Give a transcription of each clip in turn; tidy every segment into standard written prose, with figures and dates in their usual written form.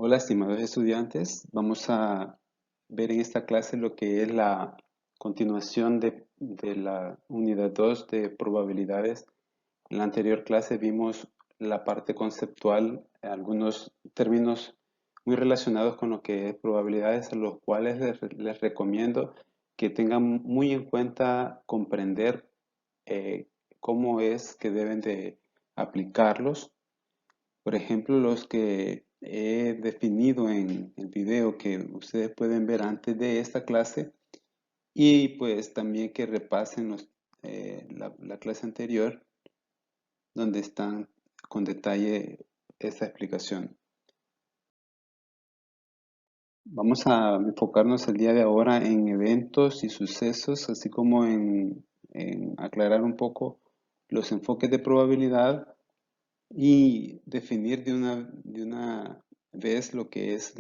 Hola, estimados estudiantes. Vamos a ver en esta clase lo que es la continuación de la unidad 2 de probabilidades. En la anterior clase vimos la parte conceptual, algunos términos muy relacionados con lo que es probabilidades, a los cuales les recomiendo que tengan muy en cuenta comprender eh, cómo es que deben de aplicarlos. Por ejemplo, los que he definido en el video que ustedes pueden ver antes de esta clase y pues también que repasen la clase anterior donde están con detalle esta explicación. Vamos a enfocarnos el día de ahora en eventos y sucesos, así como en aclarar un poco los enfoques de probabilidad y definir de una vez lo que es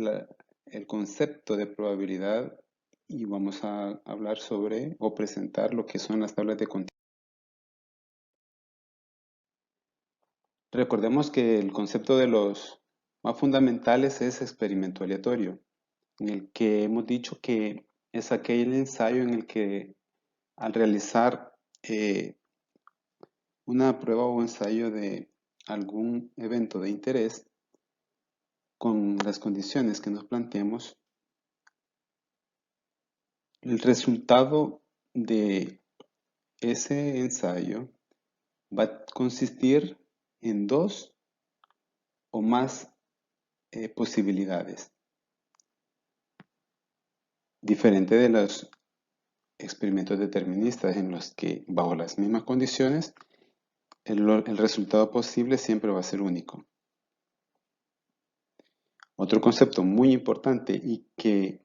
el concepto de probabilidad, y vamos a hablar sobre o presentar lo que son las tablas de continuidad. Recordemos que el concepto de los más fundamentales es experimento aleatorio, en el que hemos dicho que es aquel ensayo en el que al realizar una prueba o ensayo de algún evento de interés, con las condiciones que nos planteemos, el resultado de ese ensayo va a consistir en dos o más posibilidades, diferente de los experimentos deterministas en los que bajo las mismas condiciones el resultado posible siempre va a ser único. Otro concepto muy importante y que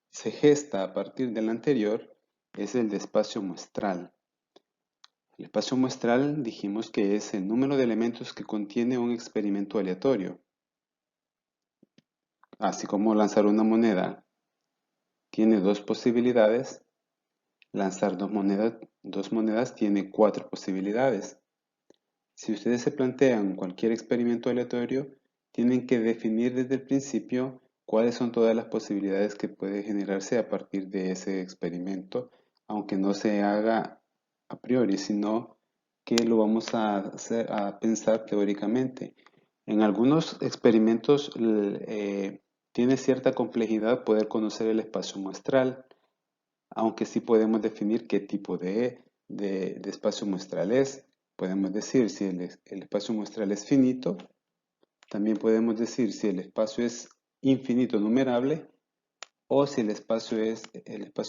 se gesta a partir del anterior es el de espacio muestral. El espacio muestral dijimos que es el número de elementos que contiene un experimento aleatorio. Así como lanzar una moneda tiene dos posibilidades, lanzar dos monedas tiene cuatro posibilidades. Si ustedes se plantean cualquier experimento aleatorio, tienen que definir desde el principio cuáles son todas las posibilidades que puede generarse a partir de ese experimento, aunque no se haga a priori, sino que lo vamos a pensar teóricamente. En algunos experimentos tiene cierta complejidad poder conocer el espacio muestral, aunque sí podemos definir qué tipo de espacio muestral es. Podemos decir si el espacio muestral es finito, también podemos decir si el espacio es infinito numerable o si el espacio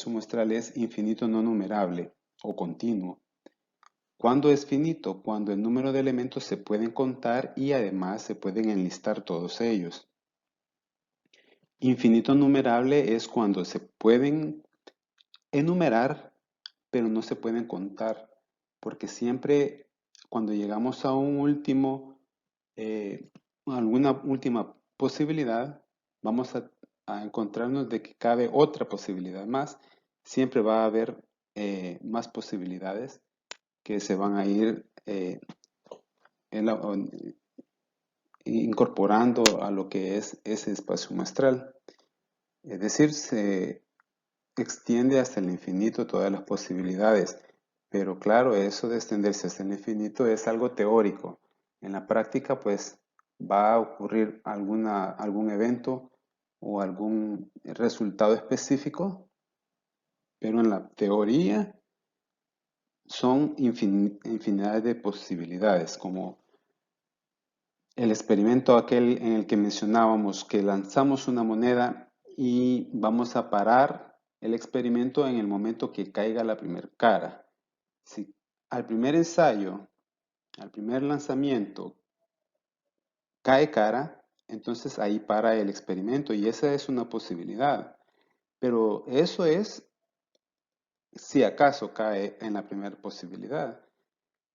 muestral es infinito no numerable o continuo. ¿Cuándo es finito? Cuando el número de elementos se pueden contar y además se pueden enlistar todos ellos. Infinito numerable es cuando se pueden enumerar, pero no se pueden contar, porque siempre cuando llegamos a un último, alguna última posibilidad, vamos a encontrarnos de que cabe otra posibilidad más. Siempre va a haber más posibilidades que se van a ir incorporando a lo que es ese espacio muestral. Es decir, se extiende hasta el infinito todas las posibilidades, pero claro, eso de extenderse hasta el infinito es algo teórico. En la práctica, pues va a ocurrir algún evento o algún resultado específico, pero en la teoría son infinidad de posibilidades, como el experimento aquel en el que mencionábamos que lanzamos una moneda y vamos a parar el experimento en el momento que caiga la primera cara. Si al primer ensayo, al primer lanzamiento, cae cara, entonces ahí para el experimento y esa es una posibilidad. Pero eso es si acaso cae en la primera posibilidad,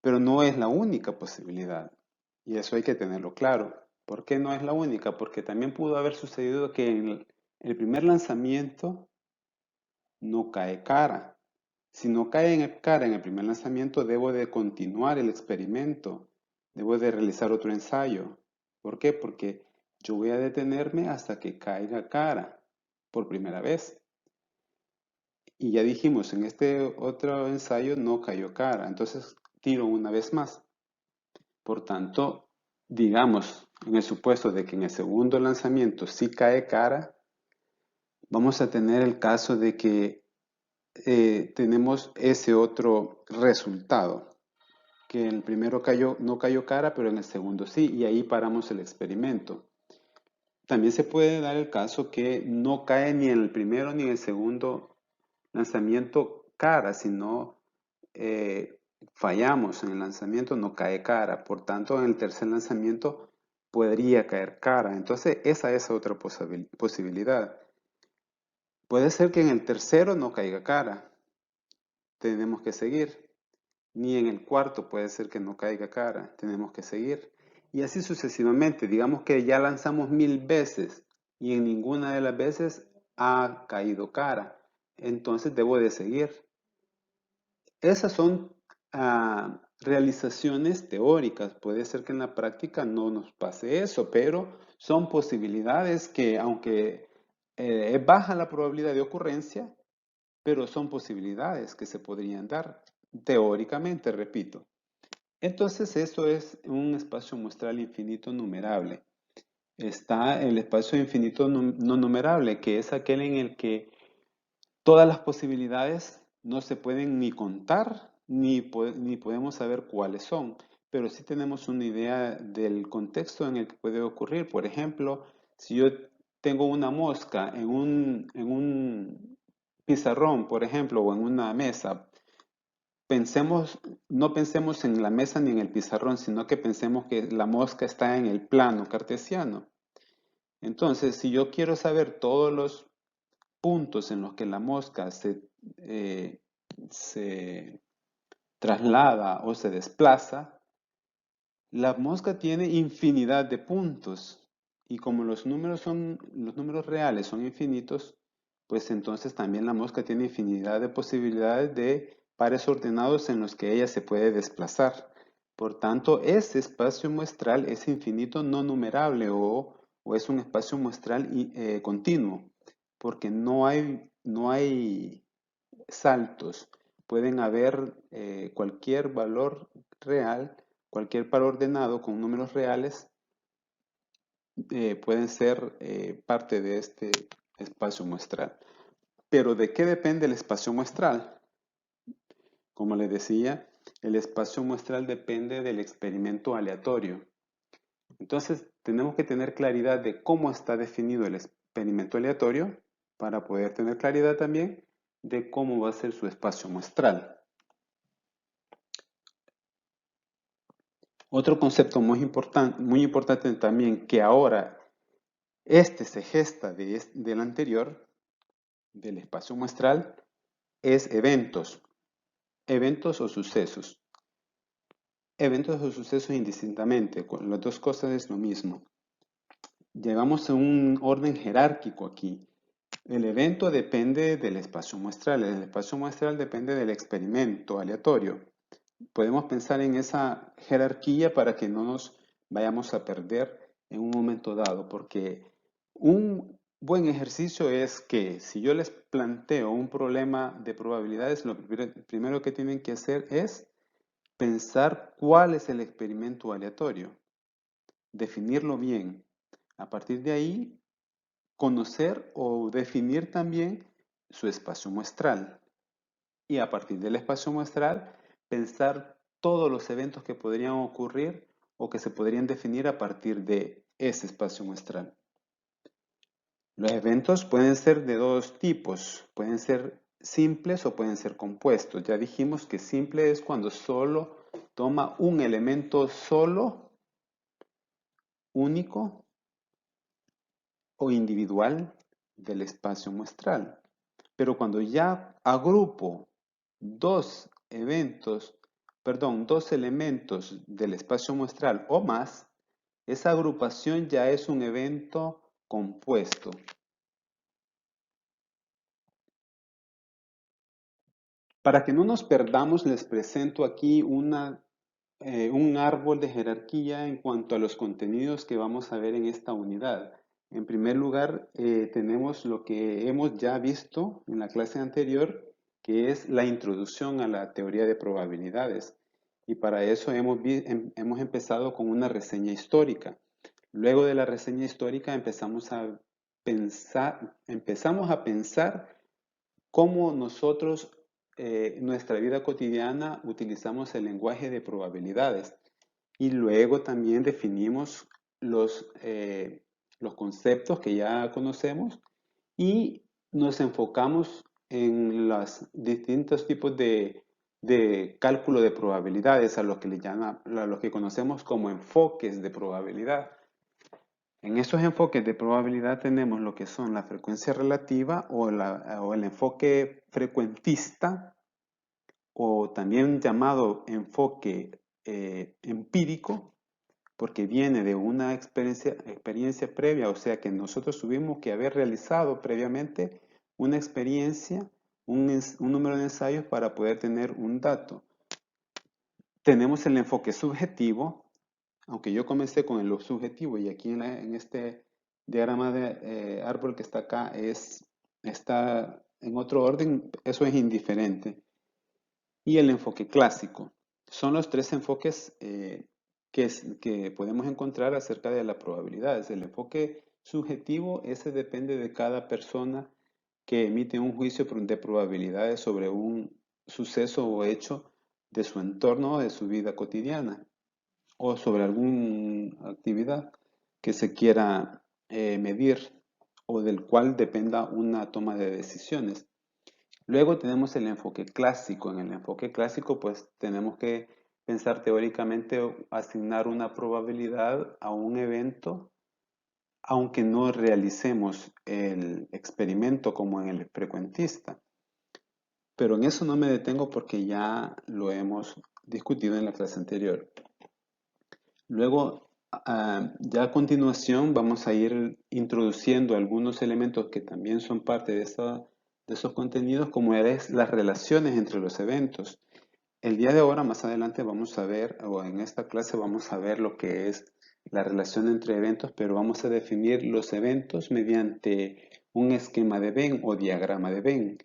pero no es la única posibilidad. Y eso hay que tenerlo claro. ¿Por qué no es la única? Porque también pudo haber sucedido que en el primer lanzamiento no cae cara. Si no cae en cara en el primer lanzamiento, debo de continuar el experimento. Debo de realizar otro ensayo. ¿Por qué? Porque Yo voy a detenerme hasta que caiga cara por primera vez. Y ya dijimos, en este otro ensayo no cayó cara, entonces tiro una vez más. Por tanto, digamos, en el supuesto de que en el segundo lanzamiento sí cae cara, vamos a tener el caso de que tenemos ese otro resultado, que en el primero no cayó cara, pero en el segundo sí, y ahí paramos el experimento. También se puede dar el caso que no cae ni en el primero ni en el segundo lanzamiento cara, sino fallamos en el lanzamiento, no cae cara. Por tanto, en el tercer lanzamiento podría caer cara. Entonces, esa es otra posibilidad. Puede ser que en el tercero no caiga cara. Tenemos que seguir. Ni en el cuarto puede ser que no caiga cara. Tenemos que seguir. Y así sucesivamente. Digamos que ya lanzamos 1000 veces y en ninguna de las veces ha caído cara. Entonces debo de seguir. Esas son realizaciones teóricas. Puede ser que en la práctica no nos pase eso, pero son posibilidades que, aunque es baja la probabilidad de ocurrencia, pero son posibilidades que se podrían dar teóricamente, repito. Entonces, esto es un espacio muestral infinito numerable. Está el espacio infinito no numerable, que es aquel en el que todas las posibilidades no se pueden ni contar ni podemos saber cuáles son, pero sí tenemos una idea del contexto en el que puede ocurrir. Por ejemplo, si yo tengo una mosca en un pizarrón, por ejemplo, o en una mesa, no pensemos en la mesa ni en el pizarrón, sino que pensemos que la mosca está en el plano cartesiano. Entonces, si yo quiero saber todos los puntos en los que la mosca se traslada o se desplaza, la mosca tiene infinidad de puntos y como los números reales son infinitos, pues entonces también la mosca tiene infinidad de posibilidades de pares ordenados en los que ella se puede desplazar. Por tanto, ese espacio muestral es infinito no numerable o es un espacio muestral continuo, porque no hay saltos. Pueden haber cualquier valor real, cualquier par ordenado con números reales, pueden ser parte de este espacio muestral. Pero ¿de qué depende el espacio muestral? Como les decía, el espacio muestral depende del experimento aleatorio. Entonces, tenemos que tener claridad de cómo está definido el experimento aleatorio para poder tener claridad también de cómo va a ser su espacio muestral. Otro concepto muy importante también que ahora se gesta del anterior, del espacio muestral, es eventos o sucesos. Eventos o sucesos indistintamente, con las dos cosas es lo mismo. Llevamos a un orden jerárquico aquí. El evento depende del espacio muestral, el espacio muestral depende del experimento aleatorio. Podemos pensar en esa jerarquía para que no nos vayamos a perder en un momento dado, porque un buen ejercicio es que si yo les planteo un problema de probabilidades, lo primero que tienen que hacer es pensar cuál es el experimento aleatorio, definirlo bien. A partir de ahí, conocer o definir también su espacio muestral. Y a partir del espacio muestral, pensar todos los eventos que podrían ocurrir o que se podrían definir a partir de ese espacio muestral. Los eventos pueden ser de dos tipos, pueden ser simples o pueden ser compuestos. Ya dijimos que simple es cuando solo toma un elemento solo, único o individual del espacio muestral. Pero cuando ya agrupo dos dos elementos del espacio muestral o más, esa agrupación ya es un evento compuesto. Para que no nos perdamos, les presento aquí una un árbol de jerarquía en cuanto a los contenidos que vamos a ver en esta unidad. En primer lugar, tenemos lo que hemos ya visto en la clase anterior, que es la introducción a la teoría de probabilidades. Y para eso hemos empezado con una reseña histórica. Luego de la reseña histórica empezamos a pensar cómo nosotros en nuestra vida cotidiana utilizamos el lenguaje de probabilidades y luego también definimos los conceptos que ya conocemos y nos enfocamos en los distintos tipos de cálculo de probabilidades, a lo que conocemos como enfoques de probabilidad. En esos enfoques de probabilidad tenemos lo que son la frecuencia relativa o el enfoque frecuentista, o también llamado enfoque empírico, porque viene de una experiencia previa, o sea que nosotros tuvimos que haber realizado previamente una experiencia, un número de ensayos para poder tener un dato. Tenemos el enfoque subjetivo, aunque yo comencé con lo subjetivo y aquí en este diagrama de árbol que está acá está en otro orden, eso es indiferente. Y el enfoque clásico. Son los tres enfoques que podemos encontrar acerca de las probabilidades. El enfoque subjetivo, ese depende de cada persona que emite un juicio de probabilidades sobre un suceso o hecho de su entorno o de su vida cotidiana o sobre alguna actividad que se quiera medir o del cual dependa una toma de decisiones. Luego tenemos el enfoque clásico. En el enfoque clásico, pues tenemos que pensar teóricamente o asignar una probabilidad a un evento, aunque no realicemos el experimento como en el frecuentista. Pero en eso no me detengo porque ya lo hemos discutido en la clase anterior. Luego, ya a continuación, vamos a ir introduciendo algunos elementos que también son parte de esos contenidos, como es las relaciones entre los eventos. El día de ahora, más adelante, vamos a ver, o en esta clase vamos a ver lo que es la relación entre eventos, pero vamos a definir los eventos mediante un esquema de Venn o diagrama de Venn,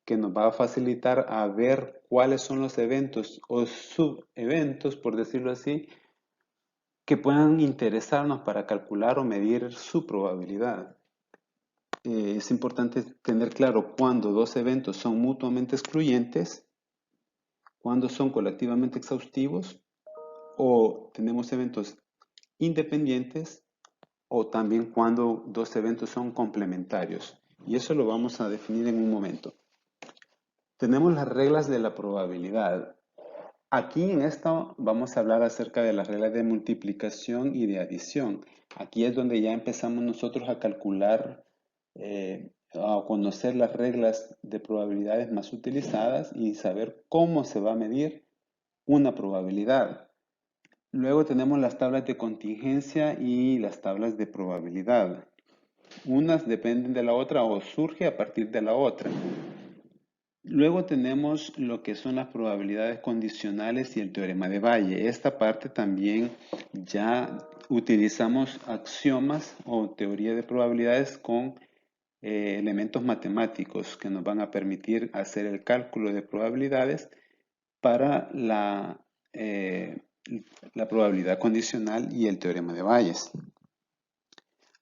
que nos va a facilitar a ver cuáles son los eventos o subeventos, por decirlo así, que puedan interesarnos para calcular o medir su probabilidad. Es importante tener claro cuándo dos eventos son mutuamente excluyentes, cuándo son colectivamente exhaustivos, o tenemos eventos independientes, o también cuando dos eventos son complementarios. Y eso lo vamos a definir en un momento. Tenemos las reglas de la probabilidad. Aquí en esto vamos a hablar acerca de las reglas de multiplicación y de adición. Aquí es donde ya empezamos nosotros a calcular, a conocer las reglas de probabilidades más utilizadas y saber cómo se va a medir una probabilidad. Luego tenemos las tablas de contingencia y las tablas de probabilidad. Unas dependen de la otra o surge a partir de la otra. Luego tenemos lo que son las probabilidades condicionales y el teorema de Bayes. Esta parte también ya utilizamos axiomas o teoría de probabilidades con elementos matemáticos que nos van a permitir hacer el cálculo de probabilidades para la probabilidad condicional y el teorema de Bayes.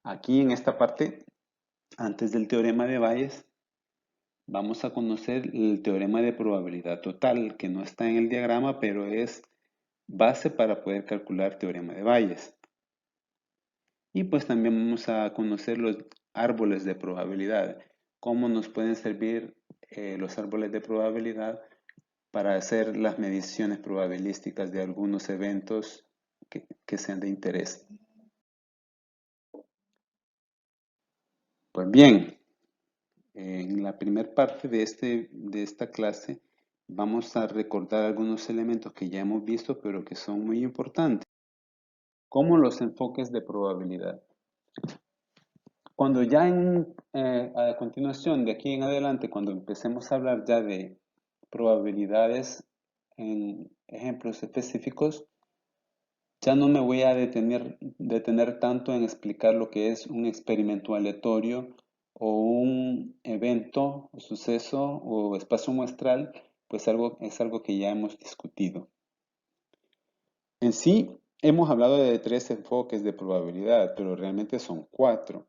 Aquí en esta parte, antes del teorema de Bayes, vamos a conocer el teorema de probabilidad total, que no está en el diagrama, pero es base para poder calcular teorema de Bayes. Y pues también vamos a conocer los árboles de probabilidad, cómo nos pueden servir los árboles de probabilidad para hacer las mediciones probabilísticas de algunos eventos que sean de interés. Pues bien, en la primera parte de esta clase vamos a recordar algunos elementos que ya hemos visto, pero que son muy importantes, como los enfoques de probabilidad. Cuando ya a continuación, de aquí en adelante, cuando empecemos a hablar ya de probabilidades en ejemplos específicos, Ya no me voy a detener tanto en explicar lo que es un experimento aleatorio o un evento o suceso o espacio muestral, pues es algo que ya hemos discutido. En sí, hemos hablado de 3 enfoques de probabilidad, pero realmente son 4.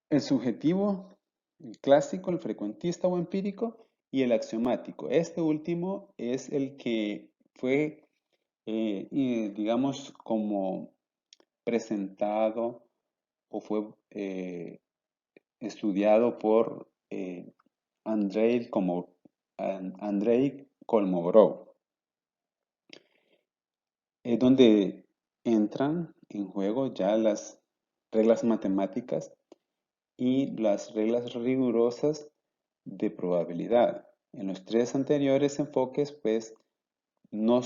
El subjetivo, el clásico, el frecuentista o empírico y el axiomático. Este último es el que fue, digamos, como presentado o fue estudiado por Andrei Kolmogorov, donde entran en juego ya las reglas matemáticas y las reglas rigurosas de probabilidad. En los 3 anteriores enfoques, pues, no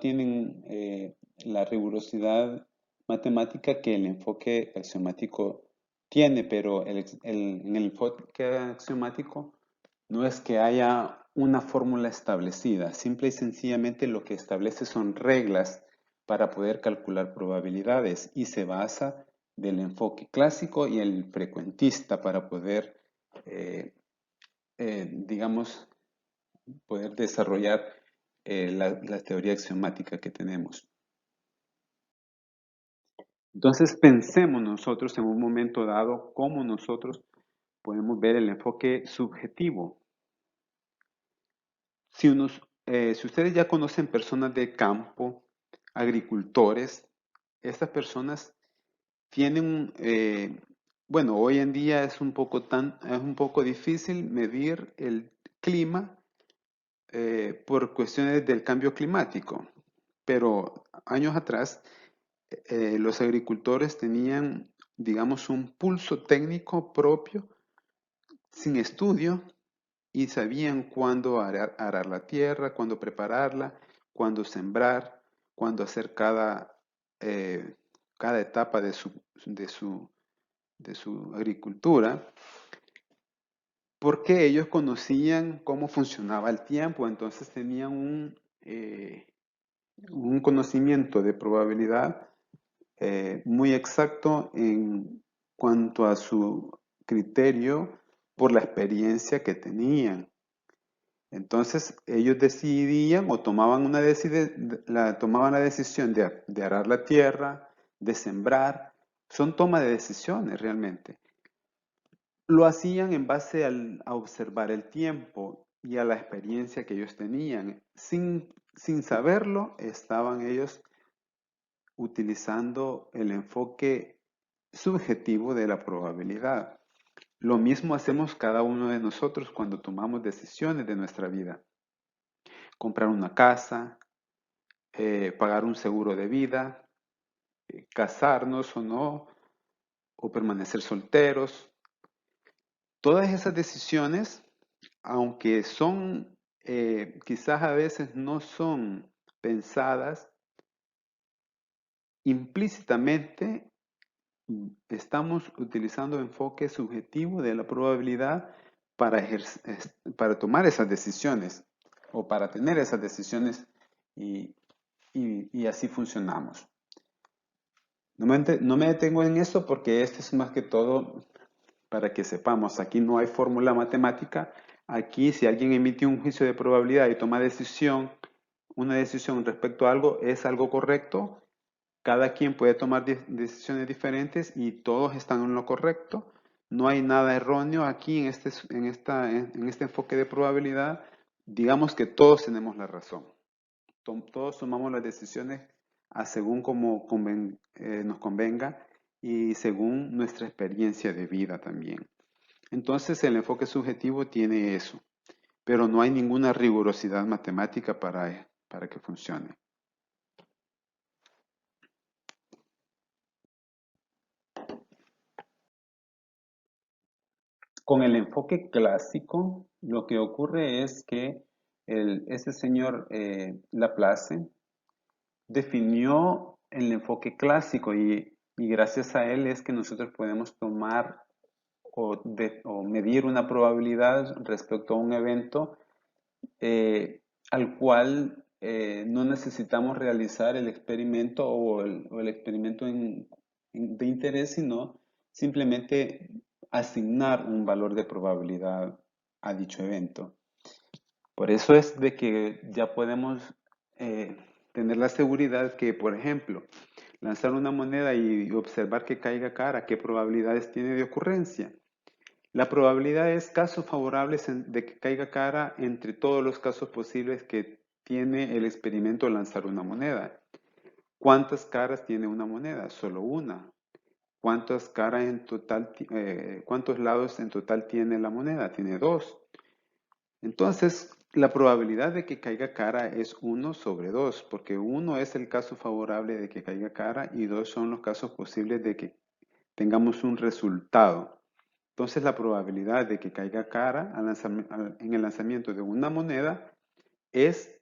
tienen la rigurosidad matemática que el enfoque axiomático tiene, pero en el enfoque axiomático no es que haya una fórmula establecida, simple y sencillamente lo que establece son reglas para poder calcular probabilidades y se basa del enfoque clásico y el frecuentista para poder, digamos, poder desarrollar la teoría axiomática que tenemos. Entonces pensemos nosotros en un momento dado cómo nosotros podemos ver el enfoque subjetivo. Si ustedes ya conocen personas de campo, agricultores, estas personas tienen, bueno, hoy en día es un poco difícil medir el clima por cuestiones del cambio climático, pero años atrás los agricultores tenían, digamos, un pulso técnico propio, sin estudio, y sabían cuándo arar la tierra, cuándo prepararla, cuándo sembrar, cuándo hacer cada etapa de su agricultura, porque ellos conocían cómo funcionaba el tiempo, entonces tenían un conocimiento de probabilidad muy exacto en cuanto a su criterio por la experiencia que tenían. Entonces ellos decidían o tomaban la decisión de arar la tierra, de sembrar. Son toma de decisiones realmente. Lo hacían en base a observar el tiempo y a la experiencia que ellos tenían. Sin saberlo, estaban ellos utilizando el enfoque subjetivo de la probabilidad. Lo mismo hacemos cada uno de nosotros cuando tomamos decisiones de nuestra vida. Comprar una casa, pagar un seguro de vida, casarnos o no, o permanecer solteros. Todas esas decisiones, aunque son, quizás a veces no son pensadas, implícitamente estamos utilizando enfoque subjetivo de la probabilidad para tomar esas decisiones o para tener esas decisiones y, y así funcionamos. No me detengo en esto porque esto es más que todo para que sepamos, aquí no hay fórmula matemática, aquí si alguien emite un juicio de probabilidad y toma una decisión respecto a algo, es algo correcto, cada quien puede tomar decisiones diferentes y todos están en lo correcto, no hay nada erróneo aquí en este enfoque de probabilidad, digamos que todos tenemos la razón, todos tomamos las decisiones según como nos convenga y según nuestra experiencia de vida también. Entonces el enfoque subjetivo tiene eso, pero no hay ninguna rigurosidad matemática para que funcione. Con el enfoque clásico, lo que ocurre es que ese señor Laplace definió el enfoque clásico y gracias a él es que nosotros podemos tomar o medir una probabilidad respecto a un evento al cual no necesitamos realizar el experimento o el experimento de interés, sino simplemente asignar un valor de probabilidad a dicho evento. Por eso es de que ya podemos tener la seguridad que, por ejemplo, lanzar una moneda y observar que caiga cara, ¿qué probabilidades tiene de ocurrencia? La probabilidad es casos favorables de que caiga cara entre todos los casos posibles que tiene el experimento de lanzar una moneda. ¿Cuántas caras tiene una moneda? Solo una. ¿Cuántas caras en total, cuántos lados en total tiene la moneda? Tiene dos. Entonces, la probabilidad de que caiga cara es 1 sobre 2, porque 1 es el caso favorable de que caiga cara y 2 son los casos posibles de que tengamos un resultado. Entonces, la probabilidad de que caiga cara en el lanzamiento de una moneda es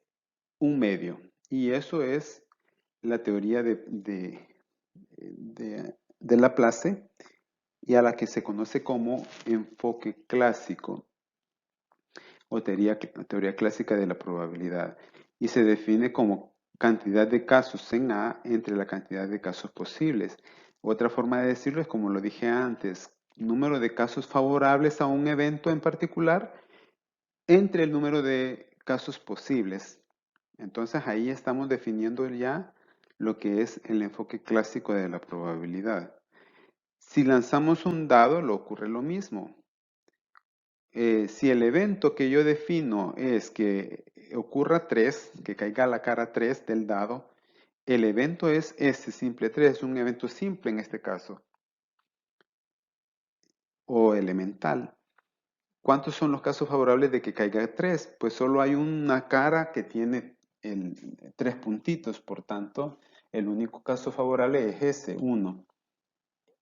un medio. Y eso es la teoría de Laplace y a la que se conoce como enfoque clásico o teoría clásica de la probabilidad y se define como cantidad de casos en A entre la cantidad de casos posibles. Otra forma de decirlo es como lo dije antes, número de casos favorables a un evento en particular entre el número de casos posibles. Entonces ahí estamos definiendo ya lo que es el enfoque clásico de la probabilidad. Si lanzamos un dado, lo ocurre lo mismo. Si el evento que yo defino es que ocurra 3, que caiga la cara 3 del dado, el evento es ese simple 3, un evento simple en este caso, o elemental. ¿Cuántos son los casos favorables de que caiga 3? Pues solo hay una cara que tiene 3 puntitos, por tanto, el único caso favorable es ese, 1.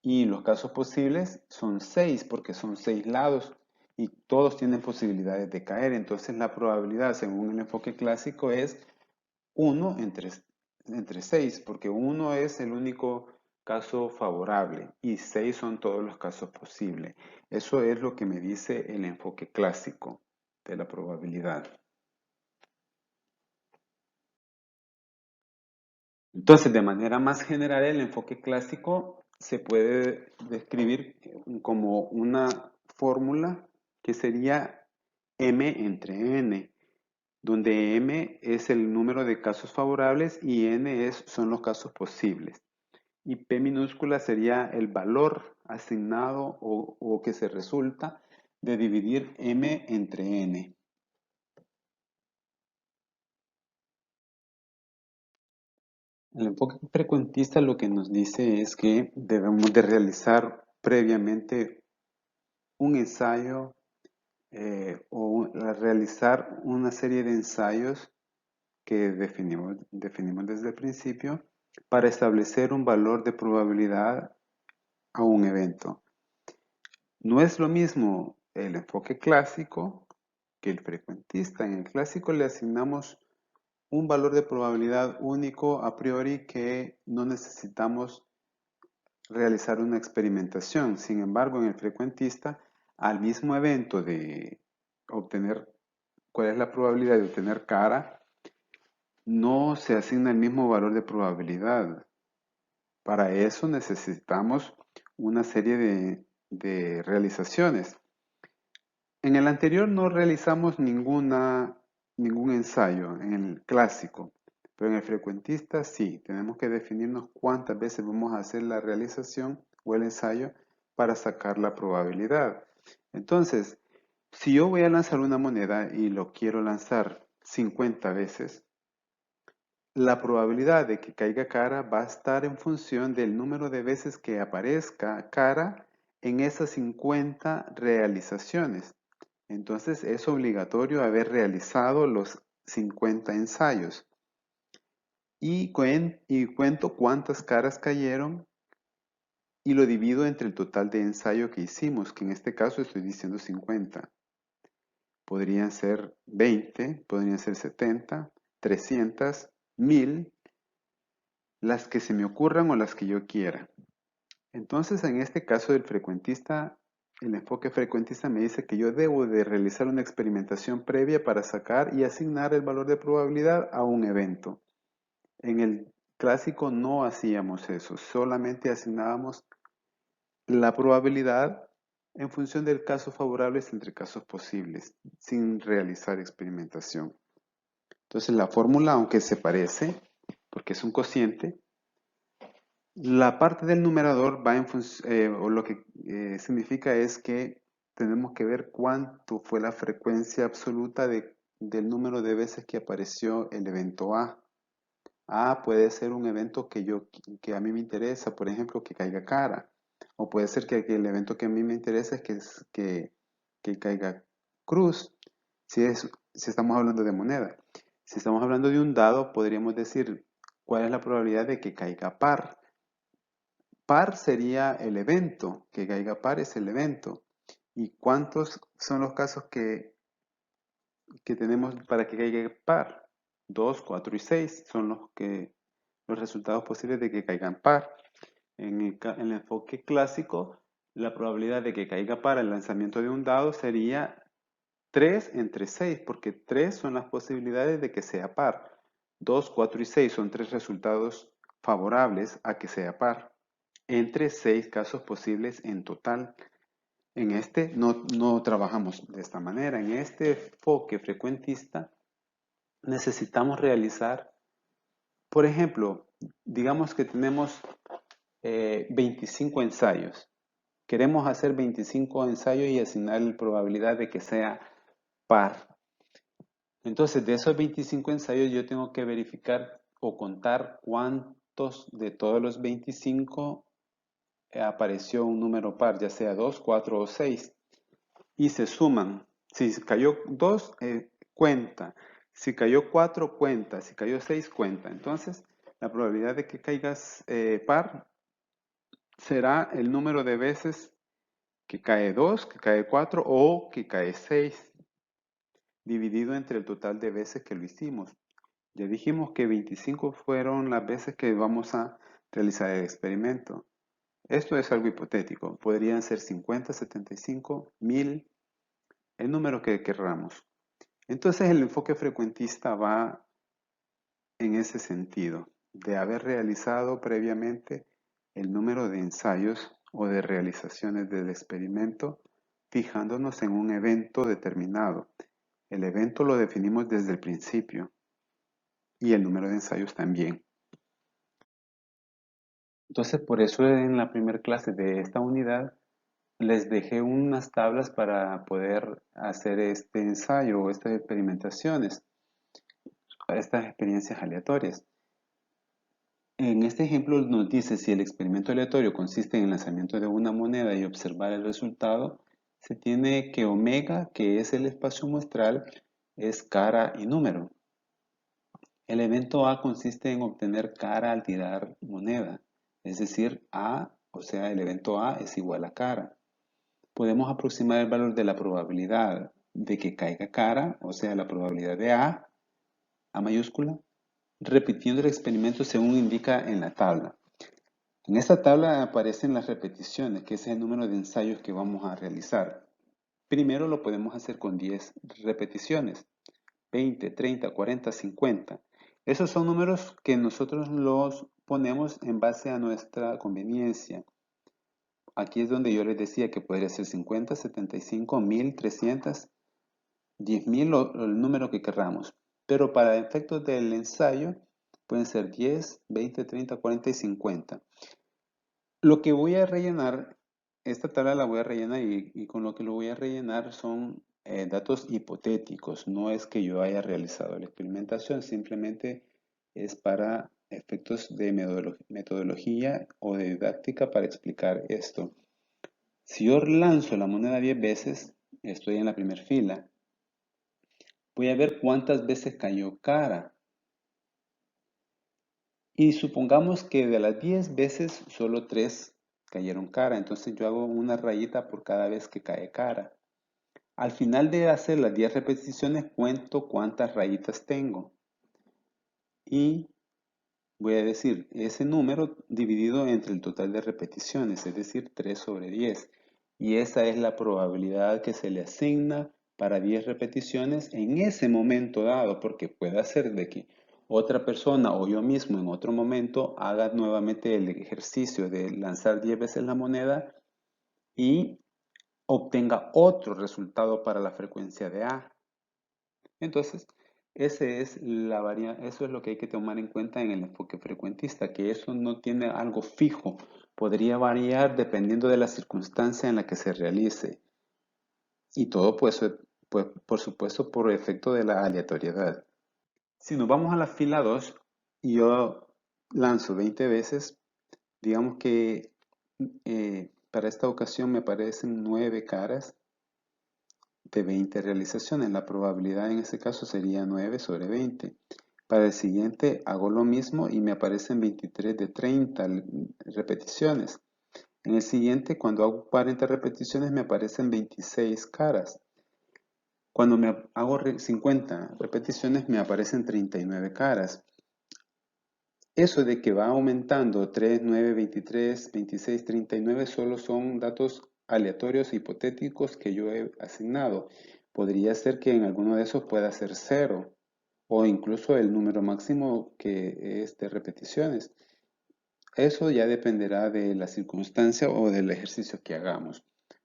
Y los casos posibles son 6 porque son 6 lados y todos tienen posibilidades de caer. Entonces la probabilidad según el enfoque clásico es 1 entre 6 porque 1 es el único caso favorable y 6 son todos los casos posibles. Eso es lo que me dice el enfoque clásico de la probabilidad. Entonces, de manera más general, el enfoque clásico se puede describir como una fórmula que sería M entre N, donde M es el número de casos favorables y N son los casos posibles. Y P minúscula sería el valor asignado o que se resulta de dividir M entre N. El enfoque frecuentista lo que nos dice es que debemos de realizar previamente un ensayo realizar una serie de ensayos que definimos desde el principio para establecer un valor de probabilidad a un evento. No es lo mismo el enfoque clásico que el frecuentista. En el clásico le asignamos un valor de probabilidad único a priori que no necesitamos realizar una experimentación. Sin embargo, en el frecuentista, al mismo evento de obtener cuál es la probabilidad de obtener cara, no se asigna el mismo valor de probabilidad. Para eso necesitamos una serie de realizaciones. En el anterior no realizamos ningún ensayo, en el clásico, pero en el frecuentista sí, tenemos que definirnos cuántas veces vamos a hacer la realización o el ensayo para sacar la probabilidad. Entonces, si yo voy a lanzar una moneda y lo quiero lanzar 50 veces, la probabilidad de que caiga cara va a estar en función del número de veces que aparezca cara en esas 50 realizaciones. Entonces es obligatorio haber realizado los 50 ensayos. Y cuento cuántas caras cayeron y lo divido entre el total de ensayo que hicimos, que en este caso estoy diciendo 50. Podrían ser 20, podrían ser 70, 300, 1000, las que se me ocurran o las que yo quiera. Entonces, en este caso del frecuentista, el enfoque frecuentista me dice que yo debo de realizar una experimentación previa para sacar y asignar el valor de probabilidad a un evento. En el clásico no hacíamos eso, solamente asignábamos la probabilidad en función del caso favorables entre casos posibles, sin realizar experimentación. Entonces la fórmula, aunque se parece, porque es un cociente, la parte del numerador va en función, o lo que significa es que tenemos que ver cuánto fue la frecuencia absoluta del número de veces que apareció el evento A. A puede ser un evento que a mí me interesa, por ejemplo, que caiga cara. O puede ser que el evento que a mí me interesa es que caiga cruz, si estamos hablando de moneda. Si estamos hablando de un dado, podríamos decir cuál es la probabilidad de que caiga par. Par sería el evento, que caiga par es el evento. ¿Y cuántos son los casos que tenemos para que caiga par? 2, 4 y 6 son los resultados posibles de que caigan par. En el enfoque clásico, la probabilidad de que caiga par el lanzamiento de un dado sería 3 entre 6, porque 3 son las posibilidades de que sea par. 2, 4 y 6 son 3 resultados favorables a que sea par, entre 6 casos posibles en total. En este no trabajamos de esta manera. En este enfoque frecuentista necesitamos realizar, por ejemplo, digamos que tenemos 25 ensayos. Queremos hacer 25 ensayos y asignar la probabilidad de que sea par. Entonces, de esos 25 ensayos yo tengo que verificar o contar cuántos de todos los 25 apareció un número par, ya sea 2, 4 o 6. Y se suman. Si cayó 2, cuenta. Si cayó 4, cuenta. Si cayó 6, cuenta. Entonces, la probabilidad de que caigas par será el número de veces que cae 2, que cae 4 o que cae 6, dividido entre el total de veces que lo hicimos. Ya dijimos que 25 fueron las veces que vamos a realizar el experimento. Esto es algo hipotético. Podrían ser 50, 75, 1000, el número que querramos. Entonces el enfoque frecuentista va en ese sentido, de haber realizado previamente el número de ensayos o de realizaciones del experimento, fijándonos en un evento determinado. El evento lo definimos desde el principio y el número de ensayos también. Entonces, por eso en la primera clase de esta unidad les dejé unas tablas para poder hacer este ensayo o estas experimentaciones, estas experiencias aleatorias. En este ejemplo nos dice si el experimento aleatorio consiste en el lanzamiento de una moneda y observar el resultado, se tiene que omega, que es el espacio muestral, es cara y número. El evento A consiste en obtener cara al tirar moneda, es decir, A, o sea, el evento A es igual a cara. Podemos aproximar el valor de la probabilidad de que caiga cara, o sea, la probabilidad de A mayúscula, repitiendo el experimento según indica en la tabla. En esta tabla aparecen las repeticiones, que es el número de ensayos que vamos a realizar. Primero lo podemos hacer con 10 repeticiones, 20, 30, 40, 50. Esos son números que nosotros los ponemos en base a nuestra conveniencia. Aquí es donde yo les decía que podría ser 50, 75, 1000, 300, 10.000 o el número que querramos. Pero para efectos del ensayo pueden ser 10, 20, 30, 40 y 50. Lo que voy a rellenar, esta tabla la voy a rellenar y con lo que lo voy a rellenar son datos hipotéticos. No es que yo haya realizado la experimentación, simplemente es para efectos de metodología o de didáctica para explicar esto. Si yo lanzo la moneda 10 veces, estoy en la primera fila. Voy a ver cuántas veces cayó cara. Y supongamos que de las 10 veces solo 3 cayeron cara. Entonces yo hago una rayita por cada vez que cae cara. Al final de hacer las 10 repeticiones cuento cuántas rayitas tengo. Y voy a decir ese número dividido entre el total de repeticiones, es decir, 3 sobre 10. y esa es la probabilidad que se le asigna para 10 repeticiones en ese momento dado, porque puede ser de que otra persona o yo mismo en otro momento haga nuevamente el ejercicio de lanzar 10 veces la moneda y obtenga otro resultado para la frecuencia de A. Entonces, eso es lo que hay que tomar en cuenta en el enfoque frecuentista, que eso no tiene algo fijo, podría variar dependiendo de la circunstancia en la que se realice. Y todo pues, por supuesto, por efecto de la aleatoriedad. Si nos vamos a la fila 2 y yo lanzo 20 veces, digamos que para esta ocasión me aparecen 9 caras de 20 realizaciones. La probabilidad en este caso sería 9 sobre 20. Para el siguiente hago lo mismo y me aparecen 23 de 30 repeticiones. En el siguiente, cuando hago 40 repeticiones, me aparecen 26 caras. Cuando me hago 50 repeticiones, me aparecen 39 caras. Eso de que va aumentando 3, 9, 23, 26, 39 solo son datos aleatorios hipotéticos que yo he asignado. Podría ser que en alguno de esos pueda ser 0 o incluso el número máximo que es de repeticiones. Eso ya dependerá de la circunstancia o del ejercicio que hagamos.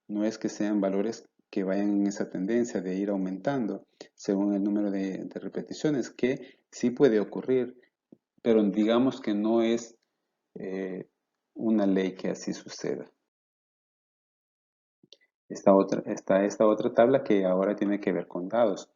No es que sean valores que vayan en esa tendencia de ir aumentando según el número de repeticiones, que sí puede ocurrir, pero digamos que no es eh, una ley que así suceda. Está esta otra tabla que ahora tiene que ver con dados,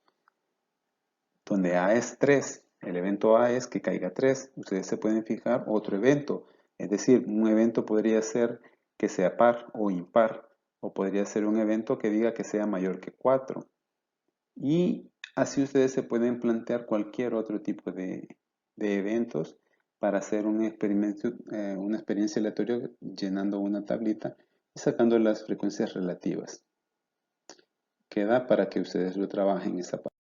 donde A es 3. El evento A es que caiga 3. Ustedes se pueden fijar otro evento, es decir, un evento podría ser que sea par o impar, o podría ser un evento que diga que sea mayor que 4. Y así ustedes se pueden plantear cualquier otro tipo de eventos para hacer un experimento, una experiencia aleatoria llenando una tablita y sacando las frecuencias relativas. Queda para que ustedes lo trabajen esa parte.